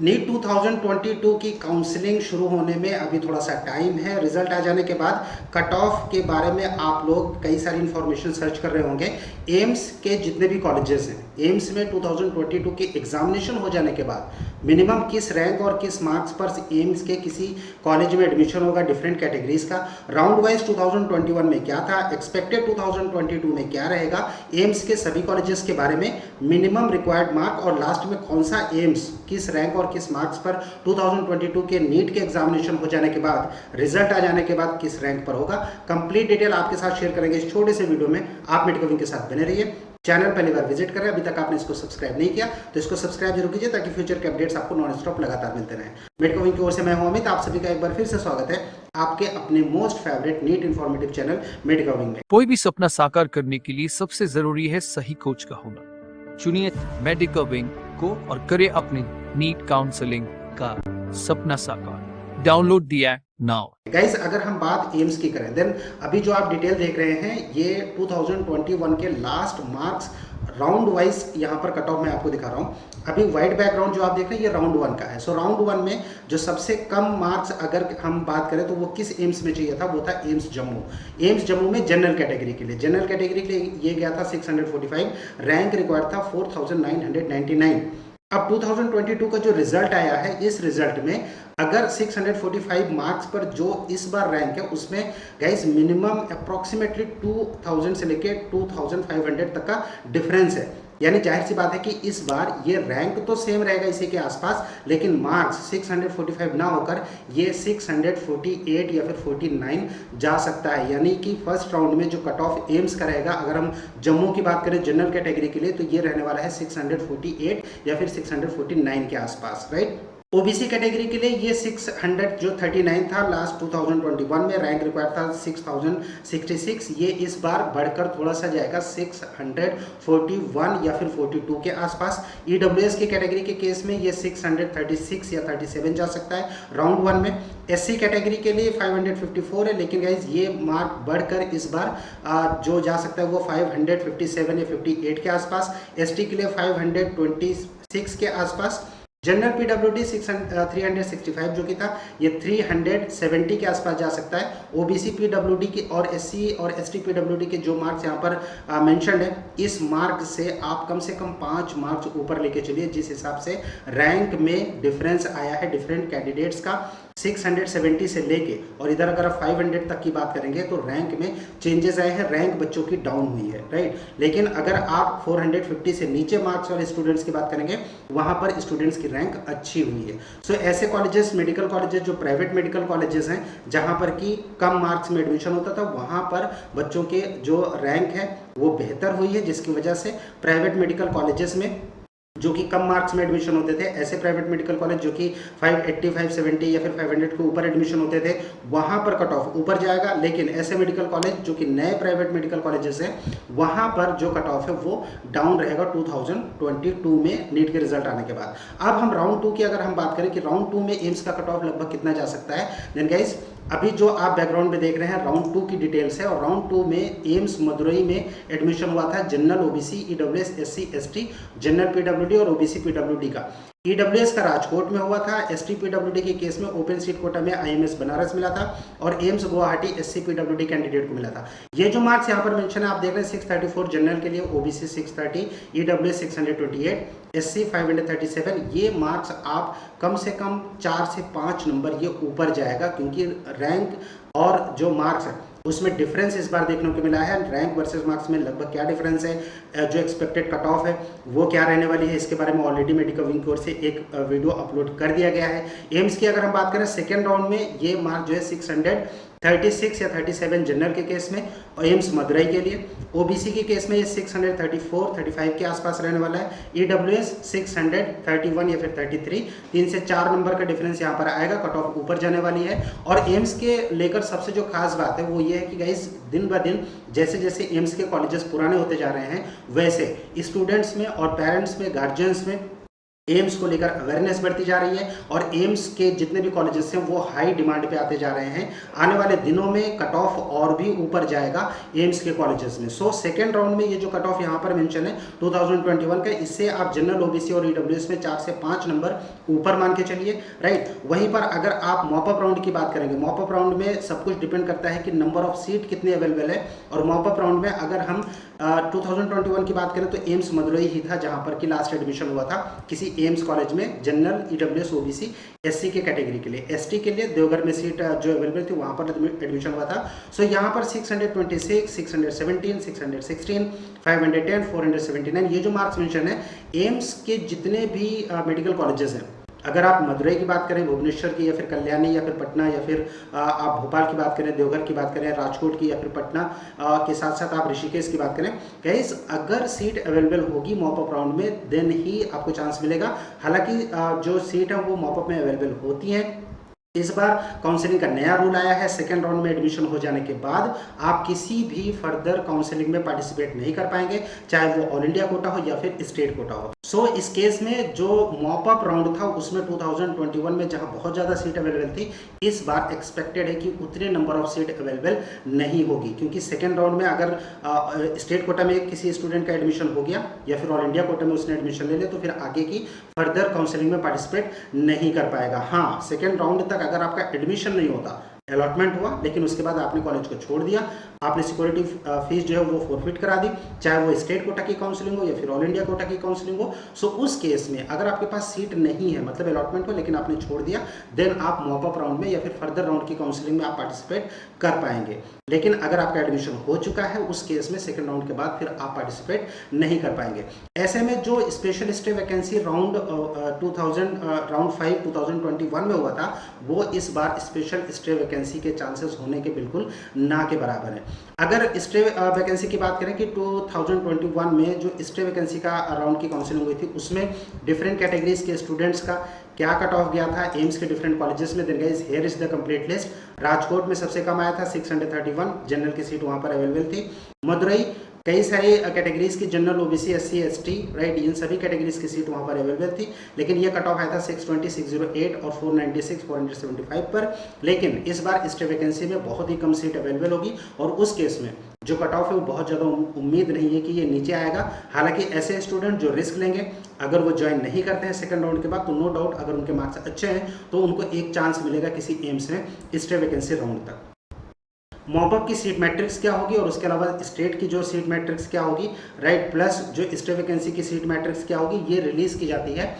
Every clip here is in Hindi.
नीट 2022 की काउंसलिंग शुरू होने में अभी थोड़ा सा टाइम है। रिजल्ट आ जाने के बाद कट ऑफ के बारे में आप लोग कई सारी इन्फॉर्मेशन सर्च कर रहे होंगे। एम्स के जितने भी कॉलेजेस हैं, एम्स में 2022 की एग्जामिनेशन हो जाने के बाद मिनिमम किस रैंक और किस मार्क्स पर एम्स के किसी कॉलेज में एडमिशन होगा, डिफरेंट कैटेगरीज का राउंड वाइज 2021 में क्या था, एक्सपेक्टेड 2022 में क्या रहेगा, एम्स के सभी कॉलेजेस के बारे में, मिनिमम रिक्वायर्ड मार्क और लास्ट में कौन सा एम्स किस रैंक और किस मार्क्स पर 2022 के नीट के एग्जामिनेशन हो जाने के बाद, रिजल्ट आ जाने के बाद किस रैंक पर होगा, कंप्लीट डिटेल आपके साथ शेयर करेंगे इस छोटे से वीडियो में। आप मेडिकविंग के साथ बने रहिए। चैनल पहली बार विजिट करें, अभी तक आपने इसको सब्सक्राइब नहीं किया तो इसको सब्सक्राइब जरूर कीजिए ताकि फ्यूचर के अपडेट्स आपको नॉन स्टॉप लगातार मिलते रहें। मेडिकविंग की ओर से मैं हूं अमित, आप सभी का एक बार फिर से स्वागत है आपके अपने most favourite neat informative channel Medicwing में। कोई भी सपना साकार करने के लिए सबसे जरूरी है सही कोच का होना। चुनिए मेडिकविंग को और करें अपने नीट काउंसलिंग का सपना साकार। Download the app now. Guys, अगर हम बात एम्स की करें देन अभी जो आप डिटेल देख रहे हैं ये 2021 के लास्ट मार्क्स राउंड वाइज यहाँ पर कट ऑफ मैं आपको दिखा रहा हूँ। अभी व्हाइट बैकग्राउंड जो आप देख रहे हैं ये राउंड 1 का है। सो राउंड 1 में जो सबसे कम मार्क्स अगर हम बात करें तो वो किस एम्स में चाहिए था, वो था एम्स जम्मू। एम्स जम्मू में जनरल कैटेगरी के लिए, जनरल कैटेगरी के लिए ये गया था 645, रैंक रिक्वायर्ड था 4999। अब 2022 का जो रिजल्ट आया है, इस रिजल्ट में अगर 645 मार्क्स पर जो इस बार रैंक है उसमें गाइस मिनिमम अप्रॉक्सीमेटली 2000 से लेके 2500 तक का डिफरेंस है। यानी जाहिर सी बात है कि इस बार ये रैंक तो सेम रहेगा इसी के आसपास, लेकिन मार्क्स 645 ना होकर ये 648 या फिर 49 जा सकता है। यानी कि फर्स्ट राउंड में जो कट ऑफ एम्स का रहेगा, अगर हम जम्मू की बात करें जनरल कैटेगरी के लिए, तो ये रहने वाला है 648 या फिर 649 के आसपास, राइट। ओबीसी कैटेगरी के लिए ये 639 था लास्ट 2021 में, रैंक रिक्वायर्ड था 6066। ये इस बार बढ़कर थोड़ा सा जाएगा 641 या फिर 42 के आसपास। ईडब्ल्यूएस की कैटेगरी के केस में ये 636 या 37 जा सकता है राउंड 1 में। एससी कैटेगरी के लिए 554 है, लेकिन गाइज ये मार्क बढ़कर इस बार जो जा सकता है वो 557 या 58 के आसपास। एसटी के लिए 526 के आसपास। जनरल पीडब्ल्यूडी 365 जो कि था ये 370 के आसपास जा सकता है। ओबीसी पीडब्ल्यूडी की और एससी और एसटी पीडब्ल्यूडी के जो मार्क्स यहाँ पर मेंशन्ड है, इस मार्क से आप कम से कम 5 मार्क्स ऊपर लेके चलिए, जिस हिसाब से रैंक में डिफरेंस आया है डिफरेंट कैंडिडेट्स का 670 से लेके, और इधर अगर आप 500 तक की बात करेंगे तो रैंक में चेंजेस आए हैं, रैंक बच्चों की डाउन हुई है, राइट। लेकिन अगर आप 450 से नीचे मार्क्स वाले स्टूडेंट्स की बात करेंगे, वहां पर स्टूडेंट्स की रैंक अच्छी हुई है। सो ऐसे कॉलेजेस, मेडिकल कॉलेजेस जो प्राइवेट मेडिकल कॉलेजेस हैं, जहां पर कि कम मार्क्स में एडमिशन होता था, वहां पर बच्चों के जो रैंक है वो बेहतर हुई है, जिसकी वजह से प्राइवेट मेडिकल कॉलेजेस में जो कि कम मार्क्स में एडमिशन होते थे, ऐसे प्राइवेट मेडिकल कॉलेज जो कि 580, 570 या फिर 500 के ऊपर एडमिशन होते थे, वहां पर कट ऑफ ऊपर जाएगा। लेकिन ऐसे मेडिकल कॉलेज जो कि नए प्राइवेट मेडिकल कॉलेजेस हैं, वहां पर जो कट ऑफ है वो डाउन रहेगा 2022 में नीट के रिजल्ट आने के बाद। अब हम राउंड 2 की अगर हम बात करें कि राउंड 2 में एम्स का कट ऑफ लगभग कितना जा सकता है, देन गाइस अभी जो आप बैकग्राउंड में देख रहे हैं राउंड 2 की डिटेल्स है, और राउंड 2 में एम्स मदुरई में एडमिशन हुआ था general, OBC, EWS, SC, ST, general PWD और ओबीसी पीडब्ल्यूडी का। ईडब्ल्यूएस का राजकोट में हुआ था, एसटी पीडब्ल्यूडी के केस में ओपन सीट कोटा में आईएमएस बनारस मिला था, और AIIMS Guwahati SC PWD candidate को मिला था। ये जो मार्क्स यहाँ पर मेंशन है आप देख रहे हैं 634 जनरल के लिए, ओबीसी 630, ईडब्ल्यूएस 628, एससी 537। ये मार्क्स आप कम से कम 4 से 5 नंबर ये ऊपर जाएगा, क्योंकि रैंक और जो मार्क्स है उसमें डिफरेंस इस बार देखने को मिला है। रैंक वर्सेस मार्क्स में लगभग क्या डिफरेंस है, जो एक्सपेक्टेड कट ऑफ है वो क्या रहने वाली है, इसके बारे में ऑलरेडी मेडिकविंग की ओर से एक वीडियो अपलोड कर दिया गया है। एम्स की अगर हम बात करें सेकेंड राउंड में ये मार्क जो है 636 या 37 जनरल के केस में, और एम्स मदुरई के लिए। ओबीसी के केस में ये 634, 35 के आसपास रहने वाला है। ईडब्ल्यूएस 631 या फिर 33, 3 से 4 नंबर का डिफरेंस यहाँ पर आएगा, कट ऑफ ऊपर जाने वाली है। और एम्स के लेकर सबसे जो खास बात है वो ये है कि गाइस दिन ब दिन जैसे जैसे एम्स के कॉलेजेस पुराने होते जा रहे हैं, वैसे स्टूडेंट्स में और पेरेंट्स में, गार्जियंस में एम्स को लेकर अवेयरनेस बढ़ती जा रही है और एम्स के जितने भी कॉलेजेस हैं वो हाई डिमांड पे आते जा रहे हैं। आने वाले दिनों में कट ऑफ और भी ऊपर जाएगा एम्स के कॉलेजेस में। सो सेकेंड राउंड में ये जो कट ऑफ यहाँ पर मेंशन है 2021 का, इससे आप जनरल ओबीसी और ईडब्ल्यूएस में 4 से 5 नंबर ऊपर मान के चलिए, राइट। वहीं पर अगर आप मॉपअप राउंड की बात करेंगे, मॉपअप राउंड में सब कुछ डिपेंड करता है कि नंबर ऑफ सीट कितनी अवेलेबल है। और मॉपअप राउंड में अगर हम 2021 की बात करें तो एम्स मदुरई ही था जहां पर कि लास्ट एडमिशन हुआ था किसी एम्स कॉलेज में जनरल, ईडब्ल्यूएस, ओबीसी, एससी के कैटेगरी के लिए। एसटी के लिए देवघर में सीट जो अवेलेबल थी वहां पर एडमिशन हुआ था। सो यहाँ पर 626, 617, 616, 510, 479 ये जो मार्क्स मेंशन है एम्स के जितने भी मेडिकल कॉलेजेस हैं, अगर आप मदुरई की बात करें, भुवनेश्वर की, या फिर कल्याणी, या फिर पटना, या फिर आप भोपाल की बात करें, देवघर की बात करें, राजकोट की, या फिर पटना के साथ साथ आप ऋषिकेश की बात करें, गाइस अगर सीट अवेलेबल होगी मॉपअप राउंड में देन ही आपको चांस मिलेगा। हालांकि जो सीट है वो मॉपअप में अवेलेबल होती हैं। इस बार काउंसलिंग का नया रूल आया है, सेकेंड राउंड में एडमिशन हो जाने के बाद आप किसी भी फर्दर काउंसलिंग में पार्टिसिपेट नहीं कर पाएंगे, चाहे वो ऑल इंडिया कोटा हो या फिर स्टेट कोटा हो। सो इस केस में जो मॉपअप राउंड था उसमें 2021 में जहां बहुत ज़्यादा सीट अवेलेबल थी, इस बार एक्सपेक्टेड है कि उतने नंबर ऑफ सीट अवेलेबल नहीं होगी, क्योंकि सेकेंड राउंड में अगर स्टेट कोटा में किसी स्टूडेंट का एडमिशन हो गया या फिर ऑल इंडिया कोटा में उसने एडमिशन ले लिया तो फिर आगे की फर्दर काउंसलिंग में पार्टिसिपेट नहीं कर पाएगा। हाँ, सेकेंड राउंड तक अगर आपका एडमिशन नहीं होता, अलॉटमेंट हुआ लेकिन उसके बाद आपने कॉलेज को छोड़ दिया, आपने सिक्योरिटी फीस जो है वो फॉरफिट करा दी, चाहे वो स्टेट कोटा की काउंसलिंग हो या फिर ऑल इंडिया कोटा की काउंसलिंग हो। सो उस केस में अगर आपके पास सीट नहीं है, मतलब अलॉटमेंट हो लेकिन आपने छोड़ दिया, देन आप मॉपअप राउंड में या फिर फर्दर राउंड की काउंसलिंग में आप पार्टिसिपेट कर पाएंगे। लेकिन अगर आपका एडमिशन हो चुका है उस केस में सेकेंड राउंड के बाद फिर आप पार्टिसिपेट नहीं कर पाएंगे। ऐसे में जो स्पेशल स्टे वैकेंसी राउंड 5 2021 में हुआ था वो इस बार स्पेशल स्टे वैकेंसी के चांसेस होने के बिल्कुल ना के बराबर है। अगर स्टे वैकेंसी की बात करें कि 2021 में जो स्टे वैकेंसी का राउंड की काउंसलिंग हुई थी उसमें डिफरेंट कैटेगरीज के स्टूडेंट्स का क्या कट ऑफ गया था एम्स के डिफरेंट कॉलेजेस में, then guys here is the complete list. Rajkot में सबसे कम आया था 631, जनरल की सीट वहां पर अवेलेबल थी। मदुरई कई सारे कैटेगरीज की general, OBC, SC, ST, right, इन सभी कैटेगरीज की सीट वहां पर अवेलेबल थी, लेकिन ये कट ऑफ आया था 620, 608 और 496, 475 पर। लेकिन इस बार स्टे वैकेंसी में बहुत ही कम सीट अवेलेबल होगी और उस केस में जो कट ऑफ है वो बहुत ज़्यादा उम्मीद नहीं है कि ये नीचे आएगा। हालांकि ऐसे स्टूडेंट जो रिस्क लेंगे, अगर वो ज्वाइन नहीं करते हैं सेकंड राउंड के बाद, तो नो डाउट अगर उनके मार्क्स अच्छे हैं तो उनको एक चांस मिलेगा किसी एम्स में स्टे वैकेंसी राउंड तक। मॉपअप की सीट मैट्रिक्स क्या होगी और उसके अलावा स्टेट की जो सीट मैट्रिक्स क्या होगी, राइट, प्लस जो स्टे वैकेंसी की सीट मैट्रिक्स क्या होगी, ये रिलीज की जाती है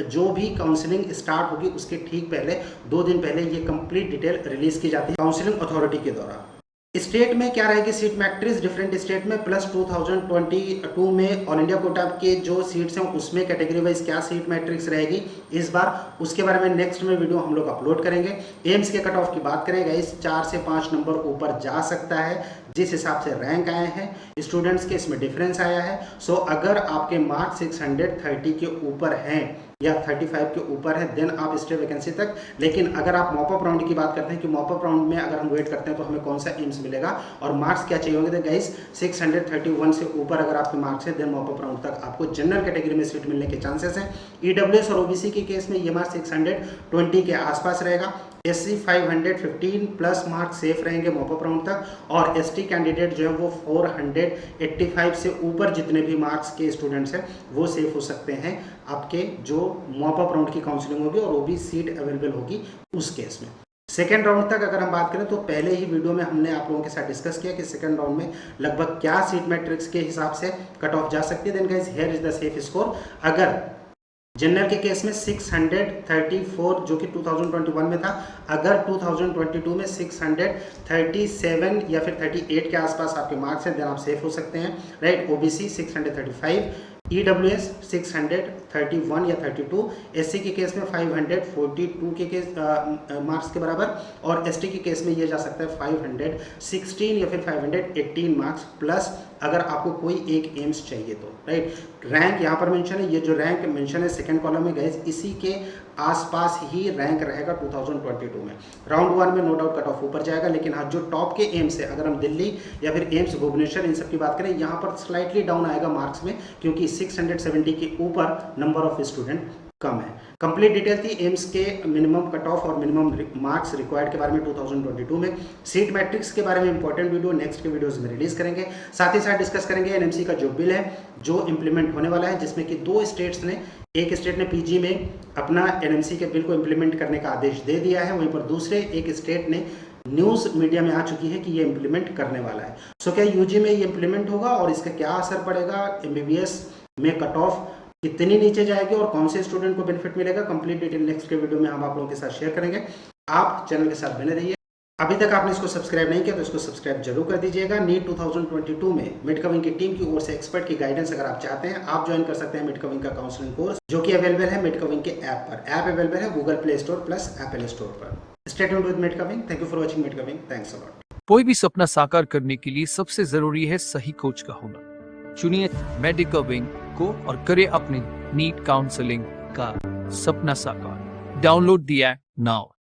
जो भी काउंसलिंग स्टार्ट होगी उसके ठीक पहले 2 दिन पहले ये कंप्लीट डिटेल रिलीज की जाती है काउंसलिंग अथॉरिटी के द्वारा। स्टेट में क्या रहेगी सीट मैट्रिक्स, डिफरेंट स्टेट में प्लस 2022 में ऑल इंडिया कोटा के जो सीट्स हैं उसमें कैटेगरी वाइज क्या सीट मैट्रिक्स रहेगी इस बार, उसके बारे में नेक्स्ट में वीडियो हम लोग अपलोड करेंगे। एम्स के कट ऑफ की बात करेंगे, इस 4 से 5 नंबर ऊपर जा सकता है जिस हिसाब से रैंक आए हैं स्टूडेंट्स के, इसमें डिफरेंस आया है। सो अगर आपके मार्क्स 630 के ऊपर हैं या 35 के ऊपर है देन आप स्टे वैकेंसी तक। लेकिन अगर आप मॉपअप राउंड की बात करते हैं कि मॉपअप राउंड में अगर हम वेट करते हैं तो हमें कौन सा एम्स मिलेगा और मार्क्स क्या चाहिए होंगे, तो गाइस 631 से ऊपर अगर आपके मार्क्स है देन मॉपअप राउंड तक आपको जनरल कैटेगरी में सीट मिलने के चांसेस हैं। ईडब्ल्यूएस और ओबीसी के केस में ये मार्क्स 620 के आसपास रहेगा। एससी 515 प्लस मार्क्स सेफ रहेंगे मॉपअप राउंड तक, और एसटी कैंडिडेट जो है वो 485 से ऊपर जितने भी मार्क्स के स्टूडेंट्स हैं वो सेफ हो सकते हैं आपके जो मॉपअप राउंड की काउंसलिंग होगी और वो भी सीट अवेलेबल होगी उस केस में। सेकेंड राउंड तक अगर हम बात करें तो पहले ही वीडियो में हमने आप लोगों के साथ डिस्कस किया कि सेकेंड राउंड में लगभग क्या सीट मैट्रिक्स के हिसाब से कट ऑफ जा सकती है। Then guys here is the safe score. अगर जनरल के केस में 634 जो कि 2021 में था, अगर 2022 में 637 या फिर 38 के आसपास आपके मार्क्स हैं देन आप सेफ हो सकते हैं, राइट। ओबीसी 635, ईडब्ल्यूएस 631 या 32, एससी के केस में 542 के केस मार्क्स के बराबर, और एसटी के केस में ये जा सकता है 516 या फिर 518 मार्क्स प्लस अगर आपको कोई एक एम्स चाहिए तो, राइट। रैंक यहाँ पर मेंशन है, ये जो रैंक मेंशन है सेकंड कॉलम में गाइस इसी के आसपास ही रैंक रहेगा 2022 में। राउंड 1 में नो डाउट कट ऑफ ऊपर जाएगा, लेकिन हाँ जो टॉप के एम्स है अगर हम दिल्ली या फिर एम्स भुवनेश्वर इन सब की बात करें यहाँ पर स्लाइटली डाउन आएगा मार्क्स में, क्योंकि 670 के ऊपर नंबर ऑफ स्टूडेंट कम है। कंप्लीट डिटेल थी एम्स के मिनिमम कट ऑफ और मिनिमम मार्क्स रिक्वायर्ड के बारे में 2022 में। सीट मैट्रिक्स के बारे में इंपॉर्टेंट वीडियो नेक्स्ट के वीडियोस में रिलीज करेंगे। साथ ही साथ डिस्कस करेंगे एनएमसी का जो बिल है जो इम्प्लीमेंट होने वाला है, जिसमें कि 2 स्टेट्स ने, एक स्टेट ने पीजी में अपना एनएमसी के बिल को इम्प्लीमेंट करने का आदेश दे दिया है, वहीं पर दूसरे एक स्टेट ने न्यूज़ मीडिया में आ चुकी है कि ये इम्प्लीमेंट करने वाला है। सो क्या यूजी में ये इम्प्लीमेंट होगा और इसका क्या असर पड़ेगा, एमबीबीएस में कट ऑफ कितनी नीचे जाएगी और कौन से स्टूडेंट को बेनिफिट मिलेगा, कंप्लीट डिटेल नेक्स्ट के वीडियो में हम आप लोगों के साथ शेयर करेंगे। आप चैनल के साथ बने रहिए। अभी तक आपने इसको सब्सक्राइब नहीं किया तो इसको सब्सक्राइब जरूर कर दीजिएगा। नीट 2022 में मिडकविंग की टीम की ओर से एक्सपर्ट की गाइडेंस अगर आप चाहते हैं, आप ज्वाइन कर सकते हैं मिडकविंग का काउंसलिंग कोर्स, जो कि अवेलेबल है मिडकविंग के ऐप पर। ऐप अवेलेबल है Google Play Store plus Apple Store पर। Stay tuned with Medicwing. Thank you for watching Medicwing. Thanks a lot. कोई भी सपना साकार करने के लिए सबसे जरूरी है सही कोच का होना। चुनिए मेडिकविंग को और करें अपने नीट काउंसलिंग का सपना साकार। Download the app now.